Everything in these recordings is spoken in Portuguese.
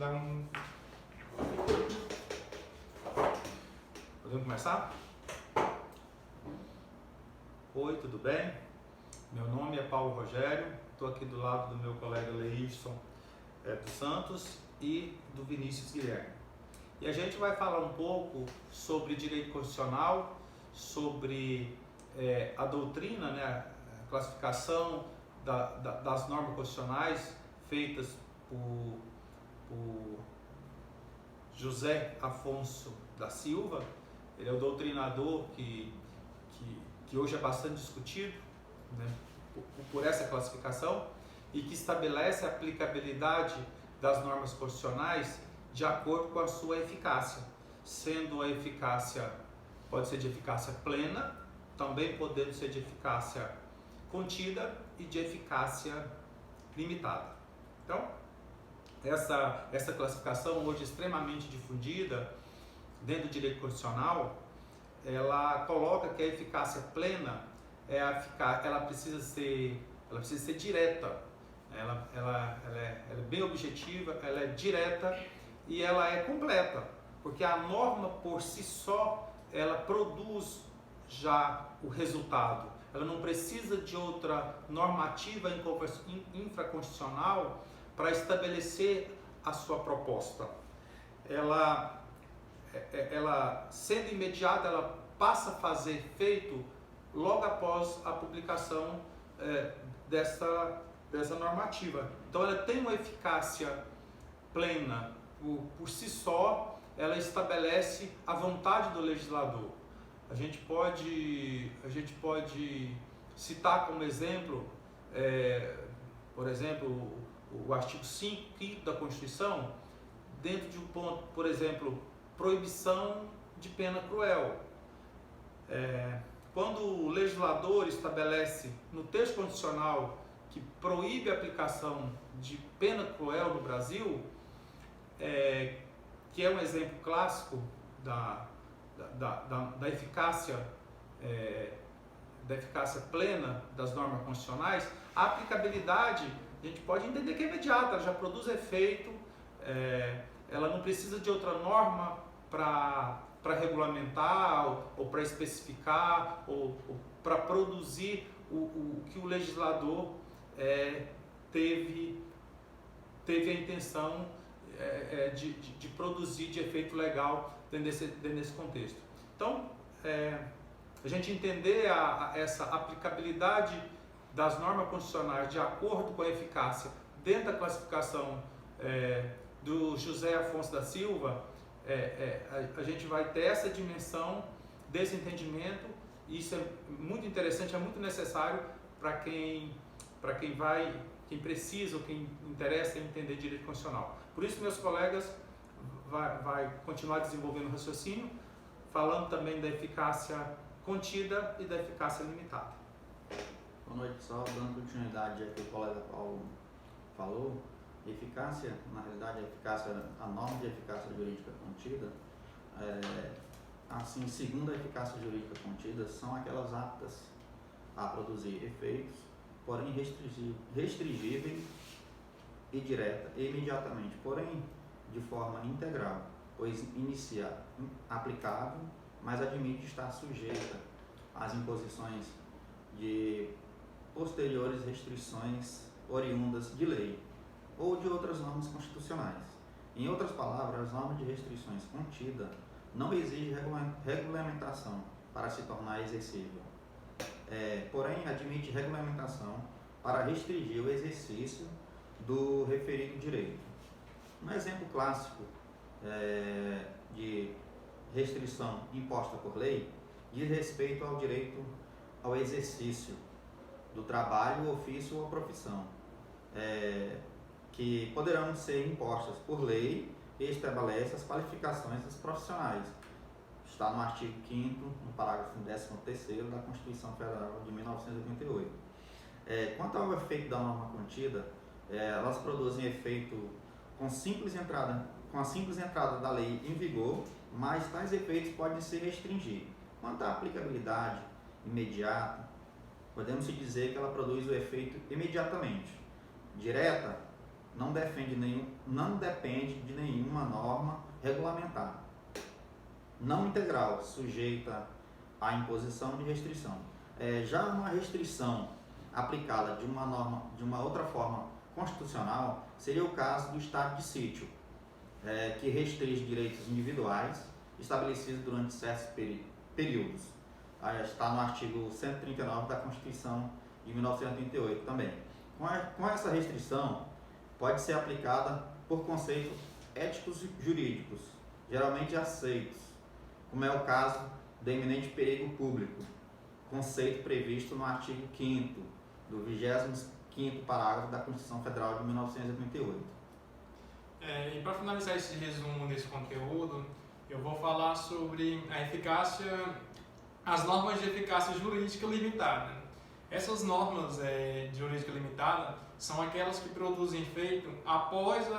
dar um... Podemos começar? Oi, tudo bem? Meu nome é Paulo Rogério, estou aqui do lado do meu colega Leilson dos Santos e do Vinícius Guilherme. E a gente vai falar um pouco sobre direito constitucional, sobre a doutrina, né, a classificação das normas constitucionais feitas por José Afonso da Silva. Ele é o doutrinador que hoje é bastante discutido, né, por essa classificação, e que estabelece a aplicabilidade das normas constitucionais de acordo com a sua eficácia, sendo a eficácia, pode ser de eficácia plena, também podendo ser de eficácia contida e de eficácia limitada. Então, essa classificação hoje extremamente difundida dentro do direito constitucional, ela coloca que a eficácia plena ela precisa ser direta, ela é bem objetiva, ela é direta e ela é completa, porque a norma por si só ela produz já o resultado. Ela não precisa de outra normativa infraconstitucional para estabelecer a sua proposta. Ela sendo imediata, ela passa a fazer efeito logo após a publicação dessa normativa. Então ela tem uma eficácia plena por si só, ela estabelece a vontade do legislador. A gente pode citar como exemplo, por exemplo, o artigo 5º da Constituição, dentro de um ponto, por exemplo, proibição de pena cruel. Quando o legislador estabelece no texto constitucional que proíbe a aplicação de pena cruel no Brasil, que é um exemplo clássico da eficácia plena das normas constitucionais, a aplicabilidade a gente pode entender que é imediata, ela já produz efeito, ela não precisa de outra norma para regulamentar ou para especificar ou para produzir o que o legislador teve a intenção de produzir de efeito legal dentro desse contexto. Então, a gente entender essa aplicabilidade das normas constitucionais de acordo com a eficácia dentro da classificação do José Afonso da Silva, a gente vai ter essa dimensão desse entendimento, e isso é muito interessante, é muito necessário para quem precisa ou quem interessa em entender direito constitucional. Por isso, meus colegas vai continuar desenvolvendo o raciocínio, falando também da eficácia contida e da eficácia limitada. Boa noite, só dando continuidade ao que o colega Paulo falou. Eficácia, na realidade, a norma de eficácia jurídica contida, assim, segundo a eficácia jurídica contida, são aquelas aptas a produzir efeitos, porém restringíveis e direta e imediatamente, porém de forma integral, pois inicia aplicável, mas admite estar sujeita às imposições de posteriores restrições oriundas de lei ou de outras normas constitucionais. Em outras palavras, as normas de restrições contida não exigem regulamentação para se tornar exercível, porém admite regulamentação para restringir o exercício do referido direito. Um exemplo clássico de restrição imposta por lei diz respeito ao direito ao exercício do trabalho, ofício ou profissão, que poderão ser impostas por lei e estabelece as qualificações dos profissionais. Está no artigo 5º, no parágrafo 13º da Constituição Federal de 1988. Quanto ao efeito da norma contida, elas produzem efeito com a simples entrada da lei em vigor, mas tais efeitos podem se restringir. Quanto à aplicabilidade imediata, podemos dizer que ela produz o efeito imediatamente. Direta, não depende de nenhuma norma regulamentar, não integral, sujeita à imposição de restrição. Já uma restrição aplicada de uma outra forma constitucional seria o caso do estado de sítio, que restringe direitos individuais estabelecidos durante certos períodos. Está no artigo 139 da Constituição de 1988 também. Com essa restrição, pode ser aplicada por conceitos éticos e jurídicos, geralmente aceitos, como é o caso do eminente perigo público, conceito previsto no artigo 5º do 25º parágrafo da Constituição Federal de 1988. E para finalizar esse resumo desse conteúdo, eu vou falar sobre as normas de eficácia jurídica limitada. Essas normas de jurídica limitada são aquelas que produzem efeito após uma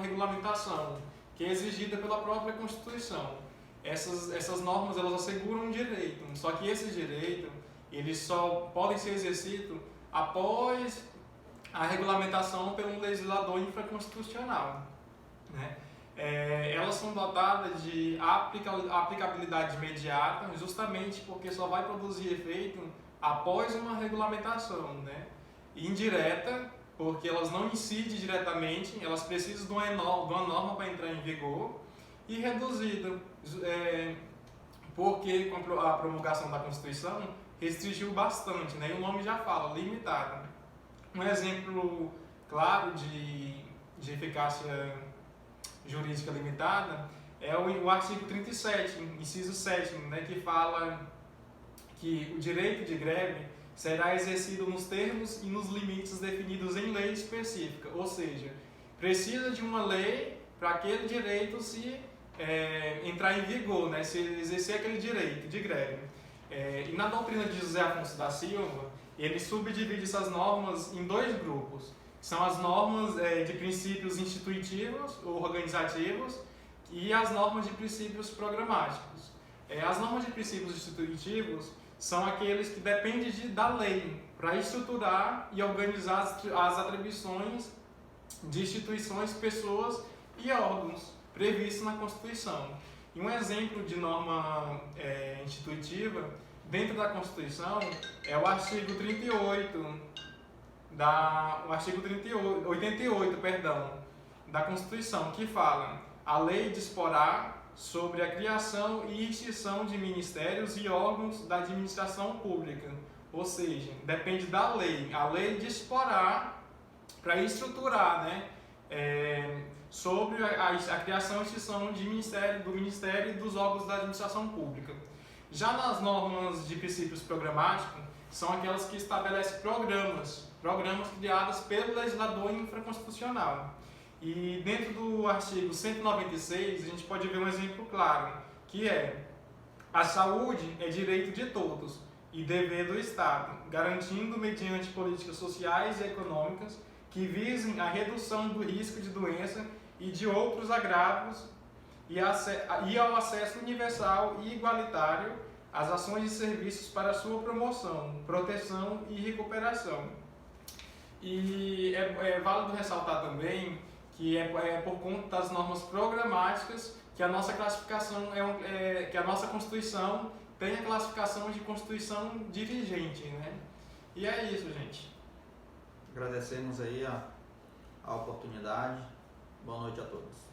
regulamentação, que é exigida pela própria Constituição. Essas normas elas asseguram um direito, só que esse direito eles só podem ser exercidos após a regulamentação pelo legislador infraconstitucional, né? Elas são dotadas de aplicabilidade imediata, justamente porque só vai produzir efeito após uma regulamentação, né? Indireta, porque elas não incidem diretamente, elas precisam de uma norma para entrar em vigor, e reduzida, porque com a promulgação da Constituição restringiu bastante, né? E o nome já fala, limitada. Um exemplo claro de eficácia jurídica limitada é o artigo 37, inciso 7º, né, que fala que o direito de greve será exercido nos termos e nos limites definidos em lei específica, ou seja, precisa de uma lei para aquele direito entrar em vigor, né, se exercer aquele direito de greve. E na doutrina de José Afonso da Silva, ele subdivide essas normas em dois grupos. São as normas de princípios institutivos ou organizativos e as normas de princípios programáticos. As normas de princípios institutivos são aqueles que dependem da lei para estruturar e organizar as atribuições de instituições, pessoas e órgãos previstos na Constituição. E um exemplo de norma institutiva dentro da Constituição é o artigo 88, da Constituição, que fala: a lei disporá sobre a criação e extinção de ministérios e órgãos da administração pública. Ou seja, depende da lei. A lei disporá para estruturar, né, sobre a criação e extinção do Ministério e dos órgãos da administração pública. Já nas normas de princípios programáticos, são aquelas que estabelecem programas criados pelo legislador infraconstitucional. E dentro do artigo 196, a gente pode ver um exemplo claro, que é: a saúde é direito de todos e dever do Estado, garantindo mediante políticas sociais e econômicas que visem a redução do risco de doença e de outros agravos e ao acesso universal e igualitário às ações e serviços para sua promoção, proteção e recuperação. E é válido ressaltar também que é por conta das normas programáticas que a nossa classificação que a nossa Constituição tem a classificação de Constituição dirigente, né? E é isso, gente. Agradecemos aí a oportunidade. Boa noite a todos.